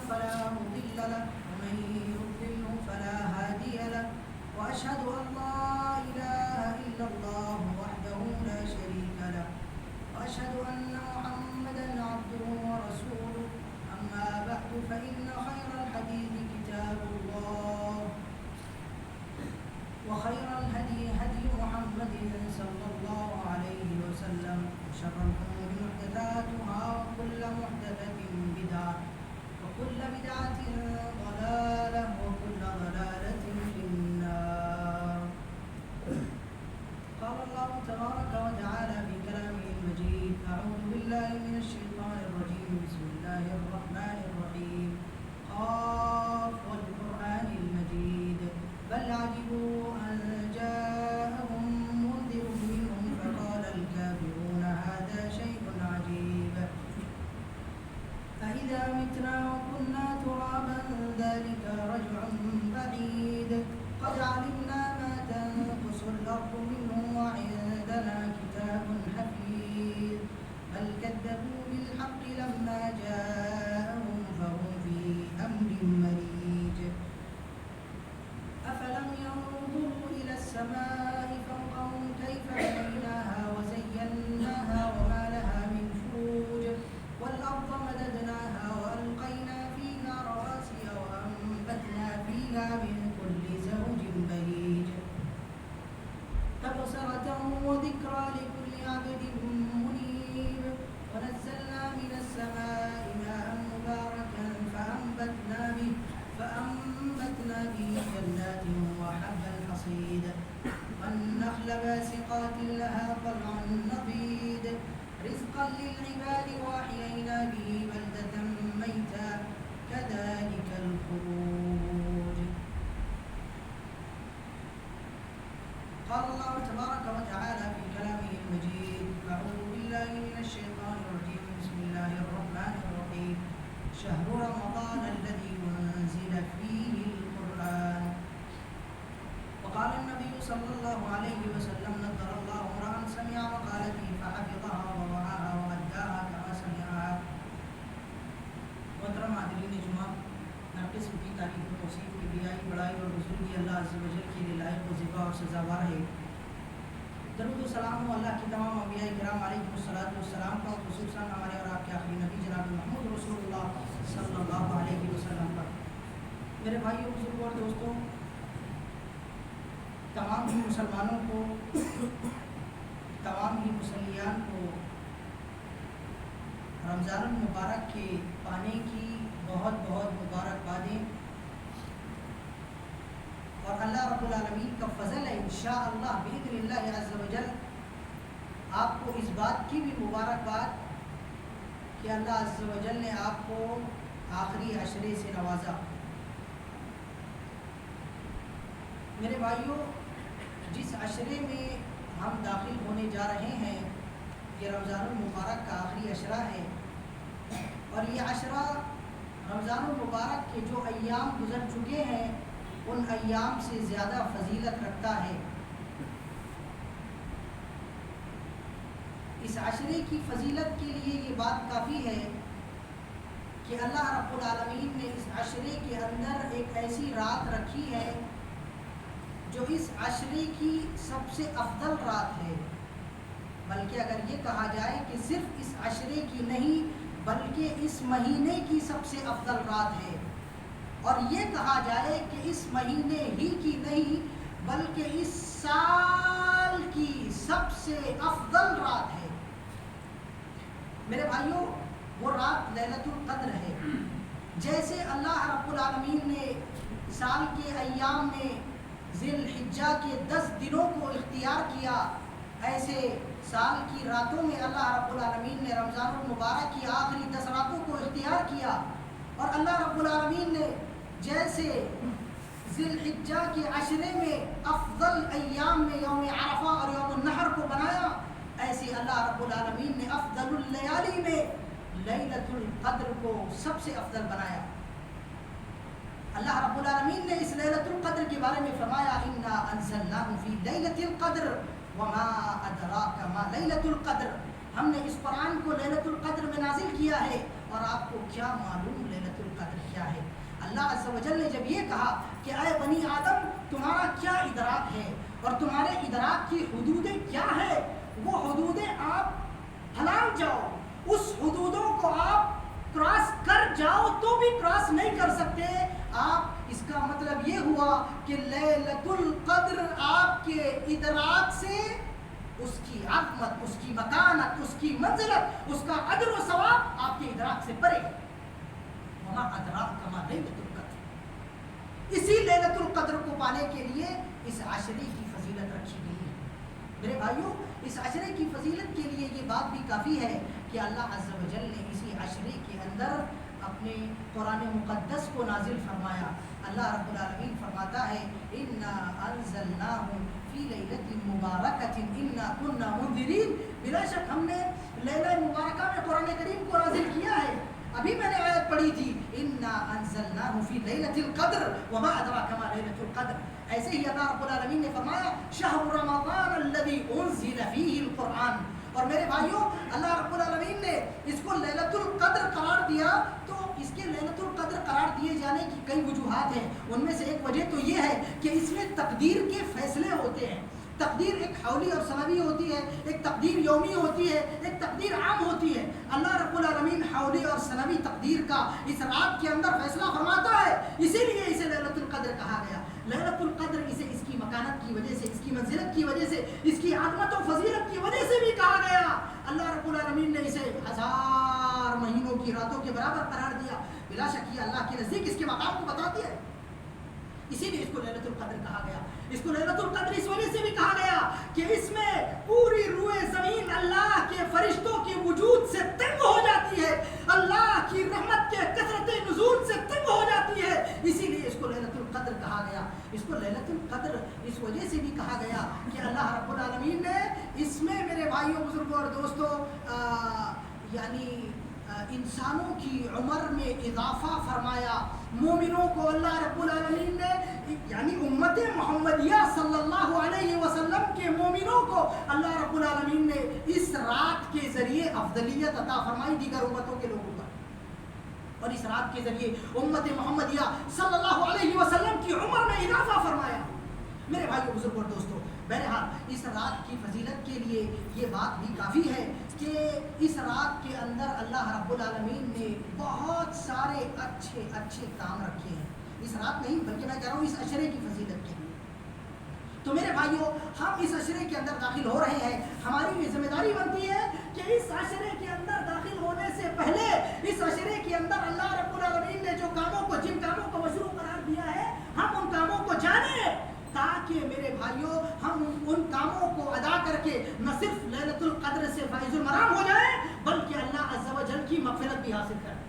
فلا مضل له ومن يضلل فلا هادي له وأشهد أن لا إله إلا الله وحده لا شريك له وأشهد أن محمدا عبده ورسوله أما بعد فإن خير الحديث كتاب الله وخير الهدي هدي محمد صلى الله عليه وسلم وشر الأمور محدثاتها وكل محدثة بدعة وكل بدعة ضلالة وكل ضلالة في النار. قال الله تبارك وتعالى في كلامه المجيد: أعوذ بالله من الشيطان الرجيم بسم الله الرحمن الرحيم قاف والقرآن المجيد بل عجبوا أن جاءهم منذر منهم فقال الكافرون هذا شيء عجيب أإذا متنا وكنا ترابا ذلك رجع بعيد قد علمنا ما تنقص الأرض منهم وعندنا كتاب حفيظ بل كذبوا بالحق لما جاءهم فهم في أمر مريج أفلم ينظروا إلى السماء فوقهم كيف بنيناها وزيناها وما لها من فروج والأرض مددناها وألقينا فيها رواسي وأنبتنا فيها من كل زوج بهيج تبصرة وذكرى لكل عبد منيب ونزلنا من السماء ماء مباركا فأنبتنا به جنات وحب الحصيد والنخل باسقات لها طلع نضيد رزقا للعباد وأحيينا به بلدة ميتا كذلك الخروج. قال الله تبارك وتعالى في كلامه المجيد: أعوذ بالله من الشيطان الرجيم بسم الله الرحمن الرحيم شهر رمضان الذي أنزل فيه القرآن. وقال النبي صلى الله عليه وسلم: نضر الله امرأ سمع مقالتي فحفظها ووعاها وأداها كما سمعها. محترم حاضرین جمعہ، ہر قسم کی تعریف و توصیف کی بیائی بڑائی اور بزرگی اللہ عز و جل کے لیے لائق و زیبا اور سزاوار ہے. درود و سلام ہو اللہ کی تمام انبیاء کرام علیہ السلام کا، خصوصاً ہمارے اور آپ کے آخری نبی جناب محمد رسول اللہ صلی اللہ علیہ وسلم پر. میرے بھائیوں، بزرگوں اور دوستوں، تمام ہی مسلمانوں کو، تمام ہی مسلیان کو رمضان المبارک کے پانے کی بہت بہت مبارکبادیں، اور اللہ رب العالمین کا فضل ہے انشاءاللہ بإذن اللہ عز و جل آپ کو اس بات کی بھی مبارکباد کہ اللہ عز و جل نے آپ کو آخری عشرے سے نوازا. میرے بھائیوں، جس عشرے میں ہم داخل ہونے جا رہے ہیں یہ رمضان المبارک کا آخری عشرہ ہے، اور یہ عشرہ رمضان المبارک کے جو ایام گزر چکے ہیں ان ایام سے زیادہ فضیلت رکھتا ہے. اس عشرے کی فضیلت کے لیے یہ بات کافی ہے کہ اللہ رب العالمین نے اس عشرے کے اندر ایک ایسی رات رکھی ہے جو اس عشرے کی سب سے افضل رات ہے. بلکہ اگر یہ کہا جائے کہ صرف اس عشرے کی نہیں بلکہ اس مہینے کی سب سے افضل رات ہے، اور یہ کہا جائے کہ اس مہینے ہی کی نہیں بلکہ اس سال کی سب سے افضل رات ہے. میرے بھائیوں، وہ رات لیلۃ القدر ہے. جیسے اللہ رب العالمین نے سال کے ایام میں ذی الحجہ کے 10 دنوں کو اختیار کیا، ایسے سال کی راتوں میں اللہ رب العالمین نے رمضان المبارک کی آخری 10 راتوں کو اختیار کیا. اور اللہ رب العالمین نے جیسے ذی الحجہ کے عشرے میں افضل ایام میں یوم عرفہ اور یوم النحر کو بنایا، ایسے اللہ رب العالمین نے افضل اللیالی میں لیلۃ القدر کو سب سے افضل بنایا. اللہ رب العالمین نے اس لیلۃ القدر کے بارے میں فرمایا: انا انزلناہ فی لیلۃ القدر وما ادراک ما لیلۃ القدر. ہم نے اس قرآن کو لیلۃ القدر میں نازل کیا ہے اور آپ کو کیا معلوم لیلۃ القدر کیا ہے؟ اللہ عز و جل نے جب یہ کہا کہ اے بنی آدم تمہارا کیا ادراک ہے اور تمہارے ادراک کی حدودیں کیا ہے، وہ حدودیں آپ حلال جاؤ، اس حدودوں کو آپ کراس کر جاؤ تو بھی کراس نہیں کر سکتے آپ، اس کا مطلب یہ ہوا کہ لیلۃ القدر آپ کے ادراک سے اس کی عظمت، اس کی مکانت، اس کی منزلت، اس کا اجر و ثواب آپ کے ادراک سے پرے ہے۔ وما ادراک ما لیلۃ القدر، اسی لیلۃ القدر کو پانے کے لیے اس عشرے کی فضیلت رکھی گئی ہے۔ میرے بھائیوں، اس عشرے کی فضیلت کے لیے یہ بات بھی کافی ہے کہ اللہ عز و جل نے اسی عشرے کے اندر اپنے قرآن مقدس کو نازل فرمایا۔ اللہ رب العالمین فرماتا ہے انا انزلناہ فی لیلۃ مبارکۃ انا کنا منذرین، بلا شک ہم نے لیلہ مبارکہ میں قرآن کریم کو نازل کیا ہے۔ ابھی میں نے آیت پڑھی تھی انا انزلناہ فی لیلۃ القدر وما ادراک ما لیلۃ القدر، ایسے ہی اللہ رب العالمین نے فرمایا شہر رمضان الذی انزل فیہ القرآن، اور میرے بھائیوں اللہ رب العالمین نے اس کو لیلۃ القدر قرار دیا تو اس کے لیلۃ القدر قرار دیے جانے کی کئی وجوہات ہیں، ان میں سے ایک وجہ تو یہ ہے کہ اس میں تقدیر کے فیصلے ہوتے ہیں۔ تقدیر ایک حولی اور سنوی ہوتی ہے، ایک تقدیر یومی ہوتی ہے، ایک تقدیر عام ہوتی ہے۔ اللہ رب العالمین حولی اور سنوی تقدیر کا اس رات کے اندر فیصلہ فرماتا ہے، اسی لیے اسے لیلۃ القدر کہا گیا۔ لیلۃ القدر اسے اس کی مکانت کی وجہ سے، اس کی منزلت کی وجہ سے، اس کی عظمت و فضیلت کی وجہ سے بھی کہا گیا۔ اللہ رب العالمین نے اسے 1000 مہینوں کی راتوں کے برابر قرار دیا۔ بلا شک یہ اللہ کے نزدیک اس کے مقام کو بتاتی ہے، اسی لیے اس کو لیلۃ القدر کہا گیا۔ اس کو لیلۃ القدر اس وجہ سے بھی کہا گیا کہ اس میں پوری روئے زمین اللہ کے فرشتوں کے وجود سے تنگ ہو جاتی ہے، اللہ کی رحمت کے کثرت نزول سے تنگ ہو جاتی ہے، اسی لیے اس کو لیلۃ القدر کہا گیا۔ اس کو لیلۃ القدر اس وجہ سے بھی کہا گیا کہ اللہ رب العالمین نے اس میں میرے بھائیوں بزرگوں اور دوستوں یعنی انسانوں کی عمر میں اضافہ فرمایا۔ مومنوں کو اللہ رب العالمین نے یعنی امت محمدیہ صلی اللہ علیہ وسلم کے مومنوں کو اللہ رب العالمین نے اس رات کے ذریعے افضلیت عطا فرمائی دیگر امتوں کے لوگوں پر، اور اس رات کے ذریعے امت محمدیہ صلی اللہ علیہ وسلم کی عمر میں اضافہ فرمایا۔ میرے بھائیو بزرگوں اور دوستوں، بہرحال اس رات کی فضیلت کے لیے یہ بات بھی کافی ہے کہ اس رات کے اندر اللہ رب العالمین نے بہت سارے اچھے اچھے کام رکھے ہیں۔ اس رات نہیں بلکہ میں کہہ رہا ہوں اس عشرے کی فضیلت کے لیے۔ تو میرے بھائیوں، ہم اس عشرے کے اندر داخل ہو رہے ہیں، ہماری یہ ذمہ داری بنتی ہے کہ اس عشرے کے اندر داخل ہونے سے پہلے اس عشرے کے اندر اللہ رب العالمین نے جو کاموں کو، جن کاموں کو مشروع قرار دیا ہے، ہم ان کاموں کو جانیں، تاکہ میرے بھائیوں ہم ان کاموں کو ادا کر کے نہ صرف لیلۃ القدر سے فائز المرام ہو جائیں بلکہ اللہ عز و جل کی مغفرت بھی حاصل کریں۔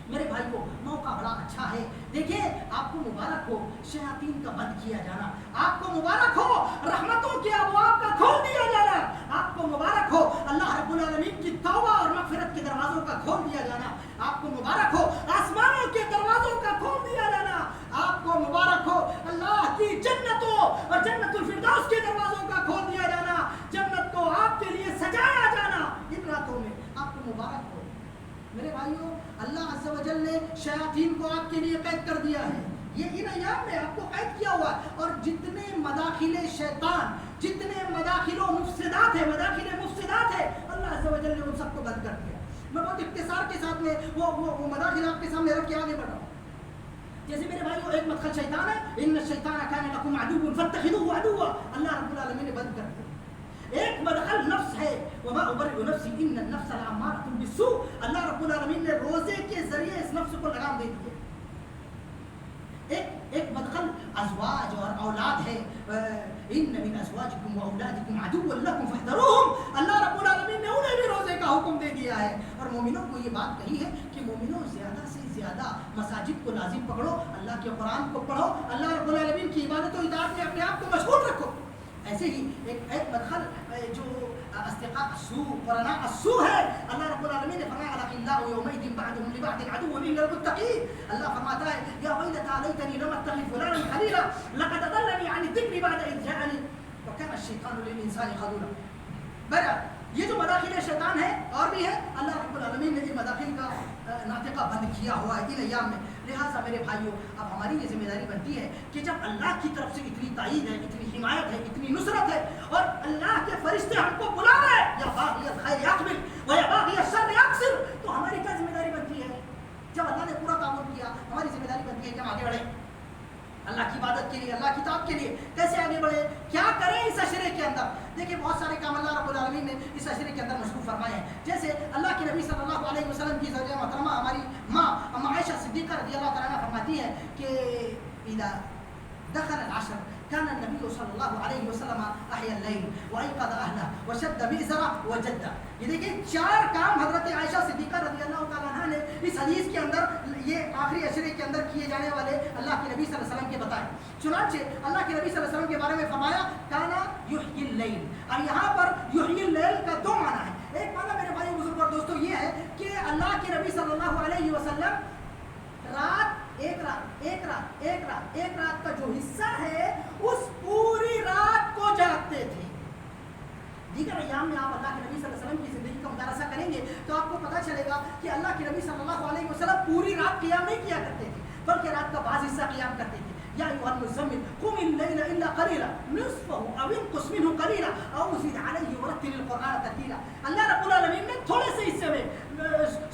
میرے بھائیوں، موقع بڑا اچھا ہے۔ دیکھیں، آپ کو مبارک ہو شیاطین کا بند کیا جانا، آپ کو مبارک ہو رحمتوں کے ابواب کا کھول دیا جانا، آپ کو مبارک ہو اللہ رب العالمین کی توبہ اور مغفرت کے دروازوں کا کھول دیا جانا، آپ کو مبارک ہو آسمانوں کے دروازوں کا کھول دیا جانا، آپ کو مبارک ہو اللہ کی جنتوں اور جنت الفردوس کے دروازوں کا کھول دیا جانا، جنت کو آپ کے لیے سجایا جانا ان راتوں میں، آپ کو مبارک ہو۔ میرے بھائیوں، اللہ عز و جل نے شیاطین کو آپ کے لیے قید کر دیا ہے، یہ ان ایام میں آپ کو قید کیا ہوا ہے، اور جتنے مداخل شیطان، جتنے مداخل و مفسدات ہیں، اللہ عز و جل نے ان سب کو بند کر دیا۔ میں بہت اختصار کے ساتھ میں وہ مداخل آپ کے سامنے رکھ کے آگے بڑھا ہوں۔ جیسے میرے بھائیوں، ایک مدخل شیطان ہے، ان الشیطان کان لکم عدوا فاتخذوه عدوا، اللہ رب العالمین نے بند کر دیا۔ ایک مدخل نفس ہے، وما ابرئ نفسی ان النفس لامارۃ بالسوء، اللہ رب العالمین نے روزے کے ذریعے اس نفس کو لگام دے دی ہے۔ ایک مدخل ازواج اور اولاد ہے، ان من ازواجکم واولادکم عدوا لکم فاحذروہم، اللہ رب العالمین نے انہیں بھی روزے کا حکم دے دیا ہے، اور مومنوں کو یہ بات کہی ہے کہ مومنوں زیادہ سے زیادہ مساجد کو لازم پکڑو، اللہ کے قرآن کو پڑھو، اللہ رب العالمین کی عبادت و اطاعت میں اپنے آپ کو مشغول رکھو۔ ایسے ہی ایک مدخل جو استقاء السوء، قرناء السوء ہے، اللہ رب العالمین نے فرمایا الاخلاء یومئذ بعضهم لبعض عدو الا المتقین، اللہ فرماتا ہے یا ویلتی لیتنی لم اتخذ فلانا خلیلا لقد اضلنی عن الذکر بعد اذ جاءنی وکان الشیطان للانسان خذولا۔ بہرحال یہ جو مداخل شیطان ہے اور بھی ہے، اللہ رب العالمین نے ان مداخل کا ناطقہ بند کیا ہوا ہے ان ایام میں. لہٰذا میرے بھائیوں اب ہماری یہ ذمہ داری بنتی ہے کہ جب اللہ کی طرف سے اتنی تائید ہے، اتنی حمایت ہے، اتنی نصرت ہے، اور اللہ کے فرشتے ہم کو بلا رہے ہیں یا باغی الخیر اقبل و یا باغی الشر اقصر، تو ہماری کیا ذمہ داری بنتی ہے؟ جب اللہ نے پورا تعاون کیا، ہماری ذمہ داری بنتی ہے کہ ہم آگے بڑھیں اللہ کی عبادت کے لیے، اللہ کی اطاعت کے لیے. کیسے آگے بڑھے، کیا کریں اس عشرے کے اندر؟ دیکھیں بہت سارے کام اللہ رب العالمین نے اس عشرے کے اندر مشروع فرمائے ہیں. جیسے اللہ کے نبی صلی اللہ علیہ وسلم کی زوجہ محترمہ ہماری ماں ام عائشہ صدیقہ رضی اللہ تعالیٰ عنہ فرماتی ہے کہ اذا دخل العشر كان النبي صلی اللہ علیہ وسلم احیا اللیل وایقظ اہلہ وشد مئزرہ وجد. یہ دیکھیں 4 کام حضرت عائشہ صدیقہ رضی اللہ تعالیٰ عنہ نے اس حدیث کے اندر یہ آخری عشرے کے اندر کیے جانے والے اللہ کے نبی صلی اللہ علیہ وسلم کے بتائے. چنانچہ اللہ کے نبی صلی اللہ علیہ وسلم کے بارے میں فرمایا کانا یحیی اللیل. اب یہاں پر یحیی اللیل کا 2 معنی ہے. ایک معنی میرے بھائی بزرگ اور دوستو یہ ہے کہ اللہ کے نبی صلی اللہ علیہ وسلم ایک رات کا جو حصہ ہے اس پوری رات کو جاگتے تھے. دیگر ایام میں آپ اللہ کے نبی صلی اللہ علیہ وسلم کی زندگی کا مدارسہ کریں گے تو آپ کو پتہ چلے گا کہ اللہ کے نبی صلی اللہ علیہ وسلم پوری رات قیام نہیں کیا کرتے تھے بلکہ رات کا بعض حصہ قیام کرتے تھے. یا ایھا المزمل قم الليل الا قليلا نصفه او انقص منه قليلا او زد عليه ورتل القرآن ترتيلا. اللہ رب العالمین نے تھوڑے سے حصے میں،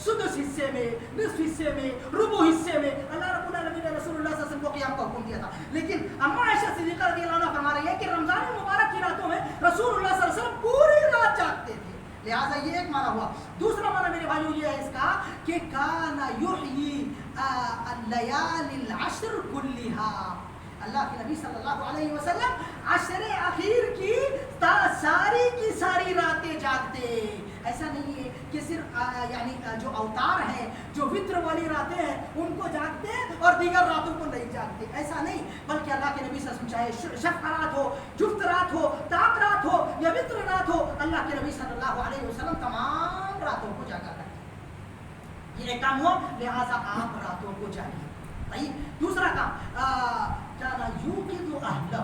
سدس حصے میں، نصف حصے میں، ربع حصے میں اللہ رب العالمین نے رسول اللہ صلی اللہ علیہ وسلم کو قیام کا حکم دیا تھا. لیکن اما عائشہ صدیقہ رضی اللہ عنہ فرما رہی ہے کہ رمضان المبارک کی راتوں میں رسول اللہ صلی اللہ علیہ وسلم پوری رات جاگتے تھے. لہٰذا یہ ایک معنی ہوا. دوسرا معنی میرے بھائیوں یہ ہے اس کا کہ کان یحیی اللیال العشر کلھا. اللہ کے نبی صلی اللہ علیہ وسلم عشر اخیر کی ساری راتیں جاگتے. ایسا نہیں ہے کہ صرف یعنی جو اوتار ہیں، جو وطر والی راتیں ہیں ان کو جاگتے اور دیگر راتوں کو نہیں جاگتے، ایسا نہیں. بلکہ اللہ کے نبی صلی اللہ علیہ وسلم چاہے شفع رات ہو، جفت رات ہو، طاق رات ہو یا وطر رات ہو، اللہ کے نبی صلی اللہ علیہ وسلم تمام راتوں کو جاگا کرتے. یہ ایک کام ہوا، لہٰذا آپ راتوں کو جاگیے. دوسرا کام کانا یوقظ اہلہ.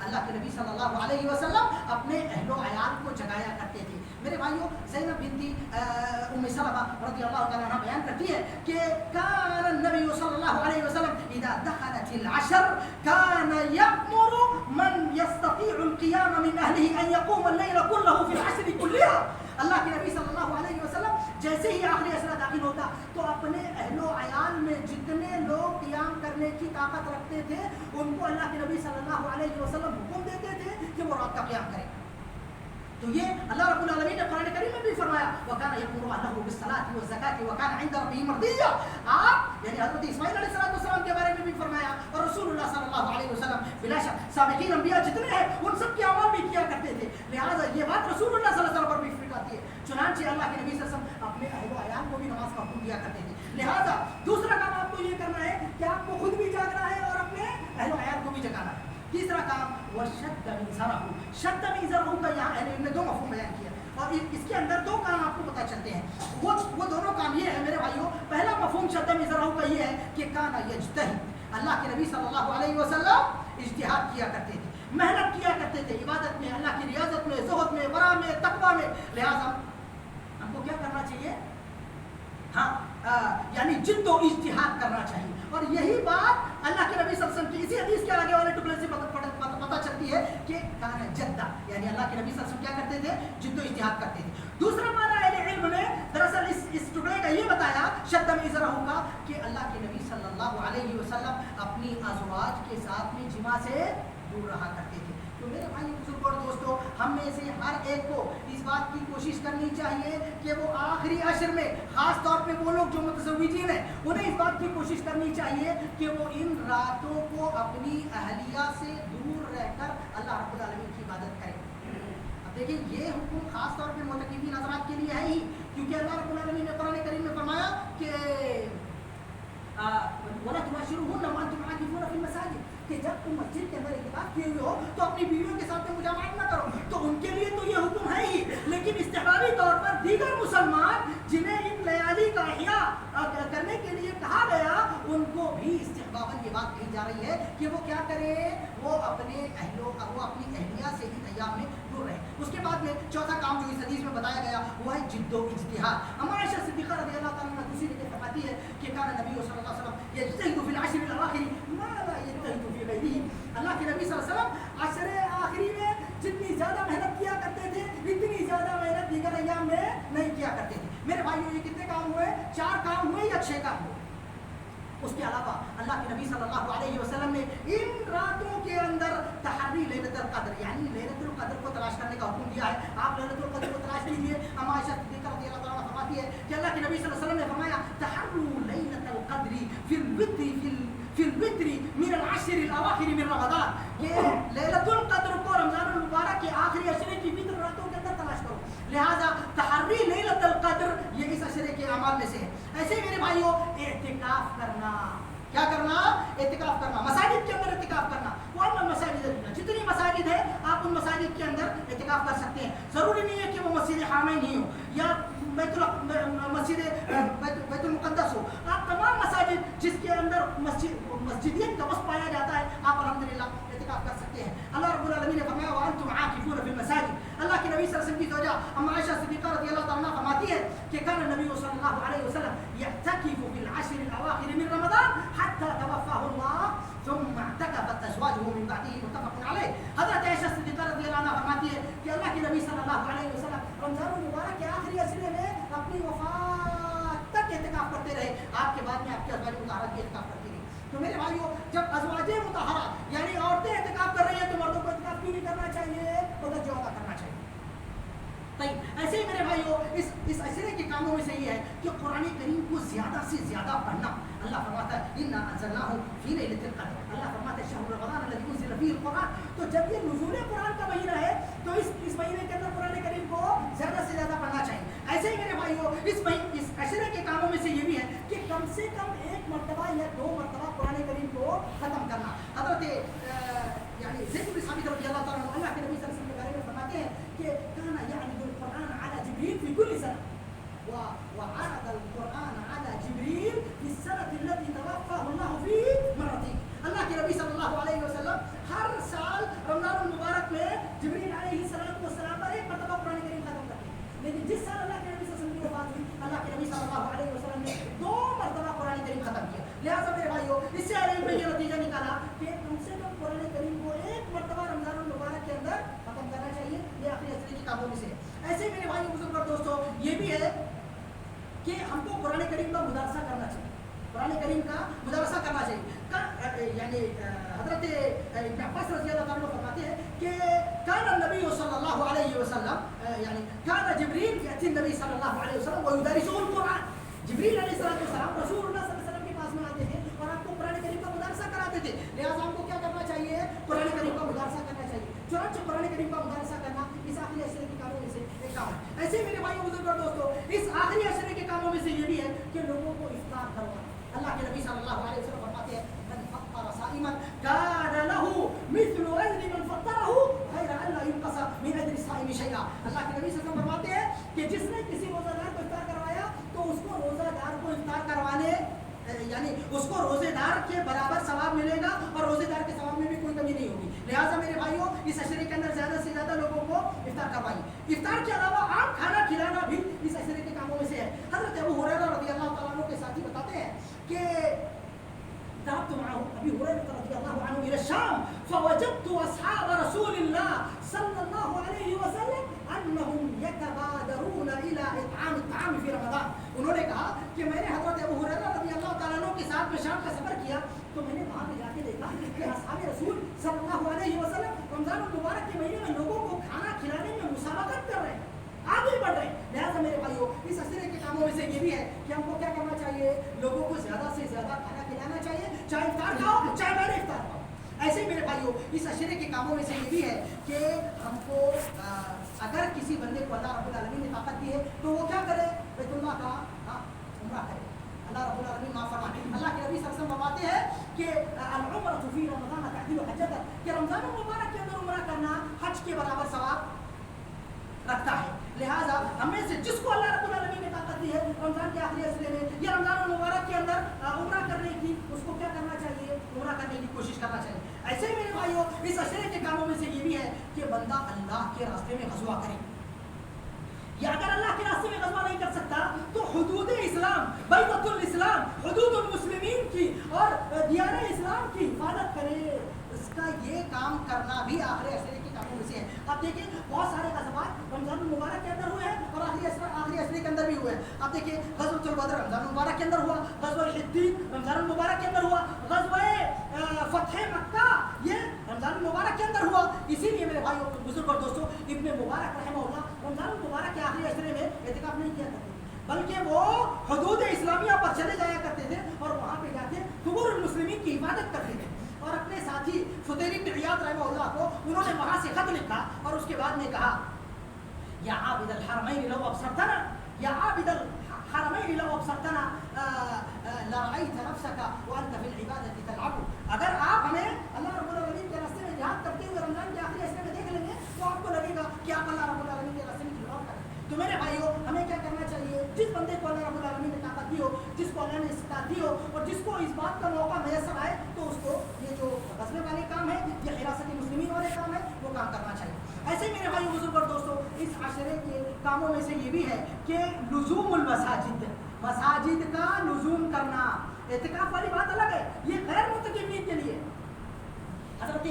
اللہ کے نبی صلی اللہ علیہ وسلم اپنے اہل و عیال کو جگایا کرتے تھے. میرے بھائیوں زینب بنت ام سلمہ رضی اللہ تعالیٰ عنہ بیان کرتی ہے کہ کان النبی صلی اللہ علیہ وسلم اذا دخلت العشر کان یأمر من یستطیع القیام من اہلہ ان یقوم اللیل کلہ فی العشر کلھا. اللہ کے نبی صلی اللہ علیہ وسلم جیسے ہی آخری عشرہ داخل ہوتا تو اپنے اہل و عیال میں جتنے لوگ قیام کرنے کی طاقت رکھتے تھے ان کو اللہ کے نبی صلی اللہ علیہ وسلم حکم دیتے تھے کہ وہ رات کا قیام کریں. تو یہ اللہ رب العالمین نے قرآن کریم میں بھی فرمایا وَكَانَ يَأْمُرُ أَهْلَهُ بِالصَّلَاةِ وَالزَّكَاةِ وَكَانَ عِندَ رَبِّهِ مَرْضِيًّا. آپ یعنی حضرت اسماعیل علیہ السلام کے بارے میں بھی فرمایا اور رسول اللہ صلی اللہ علیہ وسلم بلا شک سابقین انبیاء جتنے ہیں ان سب کے اعمال بھی کیا کرتے تھے. لہٰذا یہ بات رسول اللہ صلی اللہ علیہ وسلم پر بھی فٹ آتی ہے. چنانچہ اللہ کے نبی صلی اللہ علیہ وسلم اپنے اہل و عیال کو بھی نماز کا حکم دیا کرتے تھے. لہٰذا دوسرا کام آپ کو یہ کرنا ہے کہ آپ کو خود بھی جاگنا ہے اور اپنے اہل و عیال کو بھی جگانا ہے. تیسرا کام وشد مئزرہ. شد مئزرہ کا یہاں اہل علم نے 2 مفہوم بیان کیا اور اس کے اندر 2 کام آپ کو پتہ چلتے ہیں. وہ دونوں کام یہ ہے میرے بھائیوں. پہلا مفہوم شد مئزرہ کا یہ ہے کہ کانا یجتہد. اللہ کے نبی صلی اللہ علیہ وسلم اجتہاد کیا کرتے تھے، محنت کیا کرتے تھے عبادت میں، اللہ کی ریاضت میں، زہد میں، ورع میں، تقوی میں. لہٰذا ہم کو کیا کرنا چاہیے؟ یعنی جد و اجتہاد کرنا چاہیے. اور یہی بات اللہ کے نبی صلی اللہ علیہ وسلم کی اسی حدیث کے آگے والے ٹکڑے سے پتہ چلتی ہے کہ کان جدہ، یعنی اللہ کے نبی صلی اللہ علیہ وسلم کیا کرتے تھے؟ جد و اجتہاد کرتے تھے. دوسرا معنی اہل علم نے دراصل اس ٹکڑے کا یہ بتایا شد مئزرہ کا کہ اللہ کے نبی صلی اللہ علیہ وسلم اپنی ازواج کے ساتھ میں جماع سے دور رہا کرتے تھے. تو میرے بھائی بزرگ اور دوستو ہم میں سے ہر ایک کو اس بات کی کوشش کرنی چاہیے کہ وہ آخری عشر میں خاص طور پہ وہ لوگ جو متزوجین ہیں انہیں اس بات کی کوشش کرنی چاہیے کہ وہ ان راتوں کو اپنی اہلیہ سے دور رہ کر اللہ رب العالمین کی عبادت کریں. اب دیکھیں یہ حکم خاص طور پہ معتکفین حضرات کے لیے ہے ہی، کیونکہ اللہ رب العالمین نے قرآن کریم میں فرمایا کہ وَلَا تُبَاشِرُوهُنَّ وَأَنْتُمْ عَاكِفُونَ فِي الْمَسَاجِدِ کہ جب تم مسجد کے اندر اعتکاف کیے ہوئے ہو تو اپنی بیویوں کے ساتھ مجامعات نہ کرو. تو ان کے لیے تو یہ حکم ہے ہی، لیکن استحبابی طور پر دیگر مسلمان جنہیں ان لیالی کا احیاء کرنے کے لیے کہا گیا ان کو بھی استحباباً یہ بات کہی جا رہی ہے کہ وہ کیا کرے، وہ اپنی اہلیہ سے ہی ایام میں دور رہے۔ اس کے بعد میں چوتھا کام جو اس حدیث میں بتایا گیا وہ ہے جد و اجتہاد۔ اما عائشہ صدیقہ رضی اللہ تعالیٰ عنہ دوسری جگہ فرماتی ہے کہ کان نبی صلی اللہ علیہ وسلم یجتہد فی العشر الاواخر ما لا یجتہد فی غیرہ۔ اللہ کے نبی صلی اللہ علیہ وسلم عشر آخری میں جتنی زیادہ محنت کیا کرتے تھے اتنی زیادہ محنت دیگر ایام میں نہیں کیا کرتے تھے۔ میرے بھائیو یہ کتنے کام ہوئے؟ 4 کام ہوئے یا 6 کام ہوئے؟ اس کے علاوہ اللہ کے نبی صلی اللہ علیہ وسلم نے ان راتوں کے اندر تحری لیلۃ القدر یعنی لیلۃ القدر کو تلاش کرنے کا حکم دیا ہے۔ آپ لیلۃ القدر کو تلاش کیجیے۔ اما عائشہ صدیقہ رضی اللہ تعالیٰ فرماتی ہے کہ اللہ کے نبی صلی اللہ علیہ وسلم نے فرمایا تحروا لیلۃ القدر فی الوتر من العشر الاواخر من رمضان، کہ لیلۃ القدر کو رمضان المبارک کے آخری عشرے کی وتر راتوں کے اندر تلاش کرو۔ لہذا تحری لیلۃ القدر یہ اس عشرے کے اعمال میں سے ہے۔ ایسے میرے بھائیوں اعتکاف کرنا، کیا کرنا؟ اعتکاف کرنا، مساجد کے اندر اعتکاف کرنا۔ وہ مساجد جتنی مساجد ہے آپ ان مساجد کے اندر اعتکاف کر سکتے ہیں۔ ضروری نہیں ہے کہ وہ مسجد حرمین ہی ہو یا مسجد بیت المقدس ہو۔ آپ تمام مساجد جس کے اندر مسجدیت کا وصف پایا جاتا ہے آپ الحمدللہ اعتکاف کر سکتے ہیں۔ اللہ رب العالمین نے فرمایا وانتم عاکفون فی المساجد۔ اللہ کے نبی صلی اللہ علیہ وسلم کی زوجہ اما عائشہ صدیقہ رضی اللہ تعالیٰ عنہ فرماتی ہے کہ کان النبی صلی اللہ علیہ وسلم یعتکف فی العشر الاواخر من رمضان حتى توفاه الله ثم اعتكفت ازواجه من بعده متفق علیہ۔ حضرت عائشہ صدیقہ رضی اللہ عنہ فرماتی ہے کہ اللہ کے نبی صلی اللہ علیہ وسلم رمضان المبارک کے آخری عشرے میں اپنی وفات تک اعتکاف کرتے رہے۔ آپ کے بعد میں آپ کی ازواج مطہرات بھی اعتکاف کرتی رہی۔ تو میرے بھائیوں جب ازواج مطہرات یعنی عورتیں اعتکاف کر رہی ہیں تو مردوں کو اعتکاف کیوں نہیں کرنا چاہیے؟ توجہ ادا کرنا چاہیے۔ طيب ایسے ہی میرے بھائیوں اس عشرے کے کاموں میں سے یہ ہے کہ قرآن کریم کو زیادہ سے زیادہ پڑھنا۔ اللہ فرماتا ہے انا انزلناه فی لیلۃ القدر۔ اللہ فرماتا ہے شهر رمضان الذي انزل فيه القرآن۔ تو جب یہ نزول قرآن کا مہینہ ہے تو اس مہینے کے اندر قرآن کریم کو زیادہ سے زیادہ پڑھنا چاہیے۔ ایسے ہی میرے بھائیوں اس عشرے کے کاموں میں سے یہ بھی ہے کہ کم سے کم 1 مرتبہ یا 2 مرتبہ قرآن کریم کو ختم کرنا۔ حضرت یعنی زید بن ثابت رضی اللہ تعالیٰ عنہ اللہ کے نبی صلی اللہ علیہ وسلم کے بارے میں فرماتے ہیں کہ کان یعرض القرآن على جبریل فی کل سنہ وعرض القرآن على جبریل فی السنة التي توفاه الله فيه مرتين۔ اللہ کے نبی صلی اللہ علیہ وسلم ہر سال رمضان المبارک میں جبریل علیہ السلام پر 1 مرتبہ قرآن کریم ختم کرتے ہیں، لیکن جس سال اللہ کے نبی صلی اللہ علیہ وسلم کی وفات ہوئی اللہ کے نبی صلی اللہ علیہ وسلم نے 2 مرتبہ قرآن کریم ختم کیا۔ لہٰذا میرے بھائیوں اس سے علم میں یہ نتیجہ نکالا کہ کم سے کم قرآن کریم کو 1 مرتبہ رمضان المبارک کے اندر ختم کرنا چاہیے۔ یہ آخری عشرے کے کاموں میں سے ہے۔ ایسے میرے بھائیوں بزرگ اور دوستوں یہ بھی ہے کہ ہم کو قرآن کریم کا مدارسہ کرنا چاہیے، قرآن کریم کا مدارسہ کرنا چاہیے۔ یعنی حضرت ابن عباس رضی اللہ عنہ فرماتے ہیں کہ کان النبی صلی اللہ علیہ وسلم یعنی کان جبریل یأتی النبی صلی اللہ علیہ وسلم ویدرسہ القرآن۔ جبریل علیہ السلام رسول اللہ صلی اللہ علیہ وسلم کے پاس میں آتے تھے اور آپ کو قرآن کریم کا مدارسہ کراتے تھے۔ لہٰذا ہم کو کیا کرنا چاہیے؟ قرآن کریم کا مدارسہ کرنا چاہیے۔ چنانچہ قرآن کریم کا مدارسہ کرنا اس آخری عشرے کے کاموں میں سے ایک کام ہے۔ ایسے ہی میرے بھائیوں بزرگ اور دوستوں اس آخری عشرے کے کاموں میں سے یہ بھی ہے کہ لوگوں کو افطار کروانا۔ اللہ کے نبی صلی اللہ علیہ وسلم فرماتے ہیں من فطر صائما كان له مثل اجر من فطره غير ان لا ينقص من اجر الصائم شيئا۔ اللہ کے نبی صلی اللہ علیہ وسلم فرماتے ہیں کہ جس نے کسی روزہ دار کو افطار کروایا تو اس کو روزہ دار کو افطار کروانے یعنی اس کو روزے دار کے برابر ثواب ملے گا اور روزے دار کے ثواب میں بھی کوئی کمی نہیں ہوگی۔ لہٰذا میرے بھائیوں اس عشرے کے اندر زیادہ سے زیادہ لوگوں کو افطار کروائیے۔ افطار کے علاوہ عام کھانا کھلانا بھی اس عشرے کے کاموں میں سے ہے۔ حضرت ابو ہریرہ رضی اللہ تعالیٰ عنہ کے ساتھی بتاتے ہیں کہ ذهبت مع ابي هريره رضي الله عنه الى الشام فوجدت اصحاب رسول الله صلى الله عليه وسلم انهم يتبادرون الى اطعام الطعام في رمضان۔ انہوں نے کہا کہ میں نے حضرت ابو ہریرہ رضی اللہ تعالیٰ عنہ کے ساتھ میں شام کا سفر کیا تو میں نے وہاں پہ جا کے دیکھا کہ اصحاب رسول صلی اللہ علیہ وسلم رمضان المبارک کے مہینے میں لوگوں کو کھانا کھلانے میں مسابقت کر رہے ہیں، آگے بڑھ رہے ہیں۔ لہٰذا میرے بھائیوں اس عشرے کے کاموں میں سے یہ بھی ہے کہ ہم کو کیا کرنا چاہیے؟ لوگوں کو زیادہ سے زیادہ کھانا کھلانا چاہیے، چاہے افطار کھاؤ چاہے میں نے افطار کھاؤ۔ ایسے ہی میرے بھائیوں اس عشرے کے کاموں میں سے یہ بھی ہے کہ ہم کو اگر کسی بندے کو اللہ رب العالمین نے طاقت دی ہے تو وہ کیا کرے؟ بیت اللہ کا عمرہ کرے۔ اللہ رب العالمین معاف فرمائے۔ اللہ کے نبی صلی اللہ علیہ وسلم فرماتے ہیں کہ العمرۃ فی رمضان تعدل حجۃ، کہ رمضان المبارک کے اندر عمرہ کرنا حج کے برابر ثواب رکھتا ہے۔ لہٰذا ہم میں سے جس کو اللہ رب العالمین نے طاقت دی ہے رمضان کے آخری عشرے میں یا رمضان المبارک کے اندر عمرہ کرنے کی، اس کو کیا کرنا کے راستے میں غزوہ کرے. یا اگر اللہ کے راستے میں غزوہ نہیں کر سکتا تو حدود اسلام، بیت الاسلام، حدود المسلمین کی اور دیار اسلام کی حفاظت کرے. اس کا یہ کام کرنا بھی آخر عشرے کے کاموں میں سے ہے. آپ دیکھیں بہت سارے غزوات رمضان المبارک کے اندر ہوئے ہیں اور آخری عشرے کے اندر بھی ہوئے ہیں. آپ دیکھیں غزوۃ البدر رمضان المبارک کے اندر ہوا، غزوہ حدین رمضان المبارک کے اندر ہوا، غزوہ فتح مکہ یہ رمضان المبارک کے اندر ہوا. اسی لیے میرے بھائیوں بزرگ اور دوستوں ابن مبارک رحمہ اللہ رمضان المبارک کے آخری عشرے میں اعتکاف نہیں کیا کرتے بلکہ وہ حدود اسلامیہ پر چلے جایا کرتے تھے اور وہاں پہ جا کے قبور المسلمین کی حفاظت کرتے تھے. اور اپنے ساتھی فضیل بن عیاض رحمہ اللہ کو انہوں نے وہاں سے خط لکھا اور اس کے بعد نے کہا یا عابد الحرمین لو ابصرتنا، یا عابد الحرمین لو ابصرتنا لرأيت نفسك وانت في العبادة تلعب. اگر آپ ہمیں اللہ رب العالمین کے راستے میں جہاد کرتے ہوئے رمضان کے آخری عشرے میں دیکھ لیں گے تو آپ کو لگے گا کہ آپ اللہ رب العالمین کے راستے میں جہاد کریں. تو میرے بھائیوں ہمیں کیا کرنا چاہیے؟ جس بندے کو اللہ رب العالمین نے طاقت دی ہو، جس کو اللہ نے استطاعت دی ہو اور جس کو اس بات کا موقع میسر آئے تو اس کو یہ جو غزوے والے کام ہے، یہ حراست مسلمین والے کام ہے، وہ کام کرنا چاہیے. ایسے ہی میرے بھائی بزرگ اور دوستوں اس عشرے کے کاموں میں سے یہ بھی ہے کہ لزوم المساجد، مساجد کا لزوم کرنا. اعتکاف والی بات الگ ہے، یہ غیر متقین کے لیے. حضرت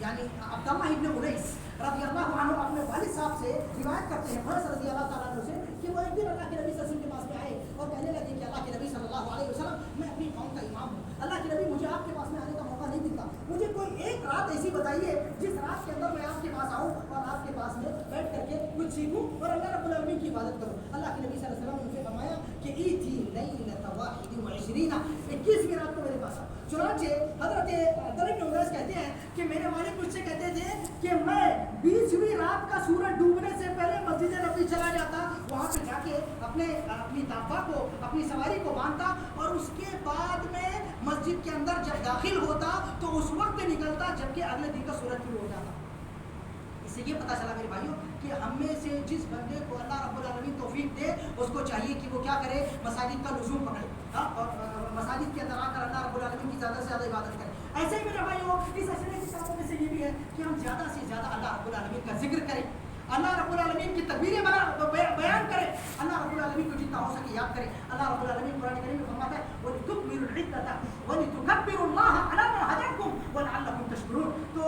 یعنی عبداللہ ابن انیس رضی اللہ عنہ اپنے والد صاحب سے روایت کرتے ہیں، انس رضی اللہ تعالیٰ عنہ سے، کہ وہ ایک دن اللہ کے نبی صلی اللہ علیہ وسلم کے پاس میں آئے اور کہنے لگے کہ اللہ کے نبی صلی اللہ علیہ وسلم میں اپنی قوم کا امام ہوں، اللہ کے نبی مجھے آپ کے پاس میں آنے کا موقع نہیں ملتا، مجھے کوئی ایک رات ایسی بتائیے جس رات کے اندر میں آپ کے پاس آؤں اور آپ کے پاس میں بیٹھ کر کے کچھ سیکھوں اور اللہ رب العالمین کی عبادت کروں. اللہ کے نبی صلی اللہ علیہ وسلم نے مجھے فرمایا کہ ایتی لیلۃ واحد وعشرین، 21ویں رات کو میرے پاس آؤ. چنانچہ حضرت عبداللہ بن عباس کہتے ہیں کہ میرے والد مجھ سے کہتے تھے کہ میں 20ویں رات کا سورج ڈوبنے سے پہلے مسجد نبوی چلا جاتا، وہاں پہ جا کے اپنی دابہ کو، اپنی سواری کو باندھتا اور اس کے بعد میں مسجد کے اندر جب داخل ہوتا تو اس وقت نکلتا جبکہ اگلے دن کا سورج طلوع ہو جاتا. اس سے یہ پتہ چلا میرے بھائیوں کہ ہم میں سے جس بندے کو اللہ رب العالمین توفیق دے اس کو چاہیے کہ وہ کیا کرے، مساجد کا لزوم پکڑے اور مساجد کے اندر آ کر اللہ رب العالمین کی زیادہ سے زیادہ عبادت کرے. ایسے ہی میرے بھائیوں اس عشرے کی کاموں میں سے یہ بھی ہے کہ ہم زیادہ سے زیادہ اللہ رب العالمین کا ذکر کریں، اللہ رب العالمین کی تکبیریں بیان کریں، اللہ رب العالمین کو جتنا ہو سکے یاد کریں. اللہ رب العالمین قرآن کریم میں فرماتا ہے وَلِتُكْمِلُوا الْعِدَّةَ وَلِتُكَبِّرُوا اللَّهَ عَلَىٰ مَا هَدَاكُمْ وَلَعَلَّكُمْ تَشْكُرُونَ. تو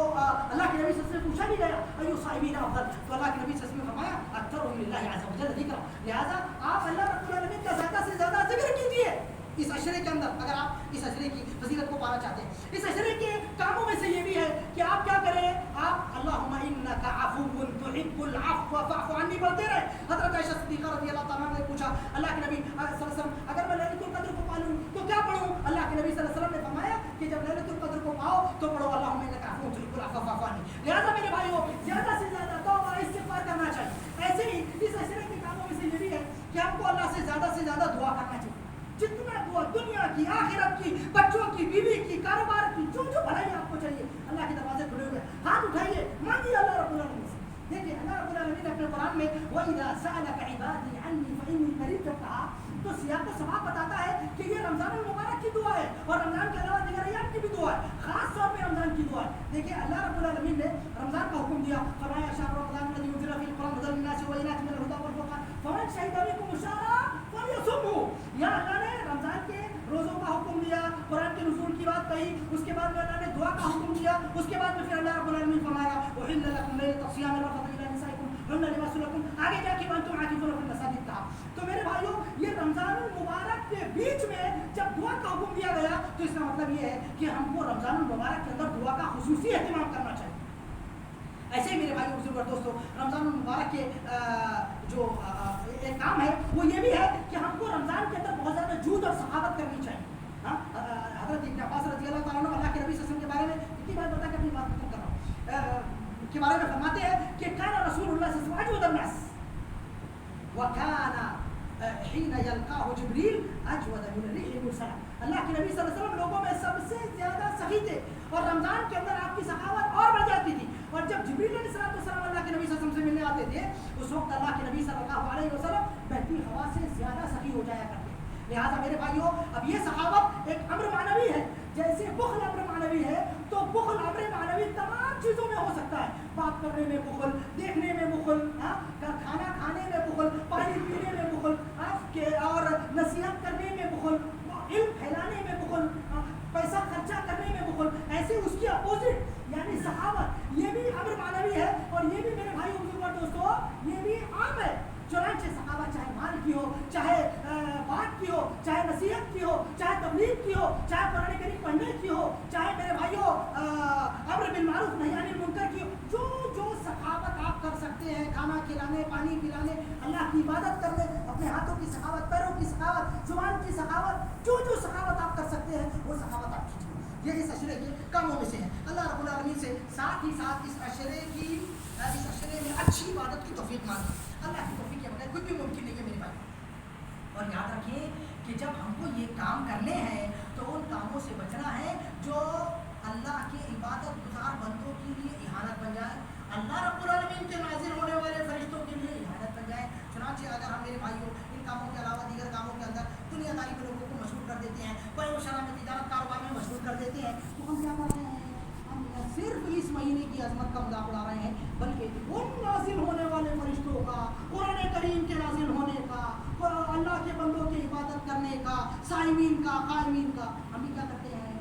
اللہ کے نبی صلی اللہ علیہ وسلم سے پوچھا بھی گیا ایُّ الصَّائِمِینَ أَفْضَلُ، تو اللہ کے نبی صلی اللہ علیہ وسلم نے فرمایا أَكْثَرُهُمْ لِلَّهِ عَزَّ وَجَلَّ ذِكْرًا. لہٰذا آپ اللہ رب العالمین کا زیادہ سے زیادہ ذکر کیجیے اس عشرے کے اندر. اگر آپ اس عشرے کی فضیلت کو پانا چاہتے ہیں، اس عشرے کے کاموں میں سے یہ بھی ہے کہ آپ کیا کریں، آپ اللہم انک عفو تحب العفو فاعف عنی پڑھتے رہے. حضرت عائشہ صدیقہ رضی اللہ تعالیٰ نے پوچھا اللہ کے نبی صلی اللہ علیہ وسلم اگر میں لیلۃ القدر کو پالوں تو کیا پڑھوں؟ اللہ کے نبی صلی اللہ علیہ وسلم نے فرمایا کہ جب لیلۃ القدر کو پاؤ تو پڑھو اللہم انک عفو تحب العفو فاعف عنی. لہٰذا میرے بھائیوں زیادہ سے زیادہ توبہ استغفار کرنا چاہیے. ایسے ہی اس عشرے کے کاموں میں سے یہ بھی ہے کہ ہم کو اللہ سے زیادہ دعا کرنا چاہیے. جتنا دعا دنیا کی، آخرت کی، بچوں کی، بیوی کی، کاروبار کی، جو بھلائی آپ کو چاہیے اللہ کے دروازے کھلے ہوئے، ہاتھ اٹھائیے، مانگیے اللہ رب العالمین سے. دیکھیے اللہ رب العالمین نے اپنے قرآن میں وَإِذَا سَأَلَكَ عِبَادِي عَنِّي فَإِنِّي قَرِيبٌ جب کہا تو سیاق و سباق بتاتا ہے کہ یہ رمضان المبارک کی دعا ہے اور رمضان کے علاوہ دیگر ایام کی بھی دعا ہے، خاص طور پہ رمضان کی دعا ہے. دیکھیے اللہ رب العالمین نے رمضان کا حکم دیا، فرمایا شهر رمضان الذي أنزل فيه القرآن هدى للناس وبينات من الهدى والفرقان فمن شهد منكم الشهر فليصمه. یا اللہ نے رمضان کے روزوں کا حکم دیا، قرآن کے نزول کی بات کہی، اس کے بعد میں اللہ نے دعا کا حکم دیا، اس کے بعد میں پھر اللہ رب العالمین فرمایا وَحِلَّ لَكُمْ لَيْلَةَ الصِّيَامِ الرَّفَثُ إِلَىٰ نِسَائِكُمْ هُنَّ لِبَاسٌ لَكُمْ. آگے جا کے وَأَنتُمْ عَاكِفُونَ فِي الْمَسَاجِدِ کہا. تو میرے بھائیوں یہ رمضان المبارک کے بیچ میں جب دعا کا حکم دیا گیا تو اس کا مطلب یہ ہے کہ ہم کو رمضان المبارک کے اندر دعا کا خصوصی اہتمام کرنا چاہیے. ایسے ہی میرے بھائی بزرگ اور دوستوں رمضان المبارک کے جو ایک کام ہے وہ یہ بھی ہے کہ ہم کو رمضان کے اندر بہت زیادہ جود اور سخاوت کرنی چاہیے. حضرت ابن عباس رضی اللہ تعالیٰ عنہ اللہ کے نبی صلی اللہ علیہ وسلم کے بارے میں اتنی بات بتا کے اپنی بات ختم کر رہا ہوں کے بارے میں فرماتے ہیں کہ کان رسول اللہ صلی اللہ علیہ وسلم اجود الناس وکان حین یلقاہ جبریل اجود من الريح المرسلہ. اللہ کے نبی صلی اللہ علیہ وسلم لوگوں میں سب سے زیادہ سخی تھے اور رمضان کے اندر آپ کی سخاوت اور بڑھ جاتی تھی. اور جب جبریل علیہ السلام اللہ کے نبی صلی اللہ علیہ وسلم سے ملنے آتے تھے اس وقت اللہ کے نبی صلی اللہ علیہ وسلم بہتی ہوا سے زیادہ سخی ہو جایا کرتے. لہٰذا میرے بھائیوں اب یہ سخاوت ایک امر معنوی ہے جیسے بخل امر معنوی ہے تو بخل امر معنوی تمام چیزوں میں ہو سکتا ہے. بات کرنے میں بخل, دیکھنے میں بخل, کھانا کھانے میں بخل, پانی پینے میں بخل, اور نصیحت کرنے میں بخل, علم پھیلانے میں بخل, پیسہ خرچہ کرنے میں بخل. ایسے اس کی اپوزٹ یعنی سخاوت, یہ بھی امر معنوی ہے اور یہ بھی میرے بھائی بزرگوں دوستو یہ بھی عام ہے. چنانچہ سخاوت چاہے مال کی ہو, چاہے بات کی ہو, چاہے نصیحت کی ہو, چاہے تبلیغ کی ہو, چاہے قرآن کریم پڑھنے کی ہو, چاہے میرے بھائیوں امر بالمعروف نہی عن المنکر کی ہو, جو سخاوت آپ کر سکتے ہیں, کھانا کھلانے, پانی پلانے, اللہ کی عبادت کرنے, اپنے ہاتھوں کی سخاوت, پیروں کی سخاوت, زبان کی سخاوت, جو سخاوت آپ کر سکتے ہیں وہ سخاوت آپ کیجیے. یہ اس عشرے کے کاموں میں سے ہے. اللہ رب العالمین سے ساتھ ہی ساتھ اس عشرے میں اچھی عبادت کی توفیق مانگی. اللہ کی توفیق کے بغیر کچھ بھی ممکن نہیں ہے میرے بھائی. اور یاد رکھیں کہ جب ہم کو یہ کام کرنے ہیں تو ان کاموں سے بچنا ہے جو اللہ کے عبادت گزار بندوں کے لیے اہانت بن جائے, اللہ رب العالمین کے نازل ہونے والے فرشتوں کے لیے اہانت بن جائے. چنانچہ اگر ہم میرے بھائیوں ان کاموں کے علاوہ دیگر کاموں کے اندر دنیا داری کے لوگوں کو مشغول کر دیتے ہیں, کوئی شرح میں تجارت کاروبار میں مشغول کر دیتے ہیں, تو ہم کیا کر رہے ہیں؟ ہم صرف اس مہینے کی عظمت کا مذاق اڑا رہے ہیں, بلکہ ان نازل ہونے والے فرشتوں کا, قرآن کریم کے نازل ہونے کا, اللہ کے بندوں کی عبادت کرنے کا, صائمین کا, قائمین کا ہم بھی کیا کرتے ہیں؟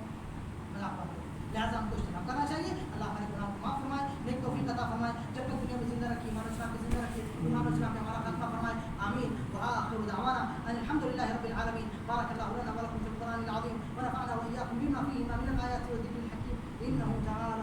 مذاق اڑاتے ہیں. لہٰذا ہم کو اجتناب کرنا چاہیے. اللہ ہمارے گناہوں کو معاف فرمائے, نیک توفیق عطا فرمائے, جب تک دنیا میں زندہ رکھی ایمان اسلام کو زندہ رکھے, ایمان اسلام میں ہمارا خاتمہ فرمائے. آمین. وآخر دعوانا ان الحمد للہ رب العالمین. بارک اللہ لنا ولکم فی القرآن العظیم ونفعنا وإياکم بما فیہ من الآیات والذکر الحکیم. انہ تعالی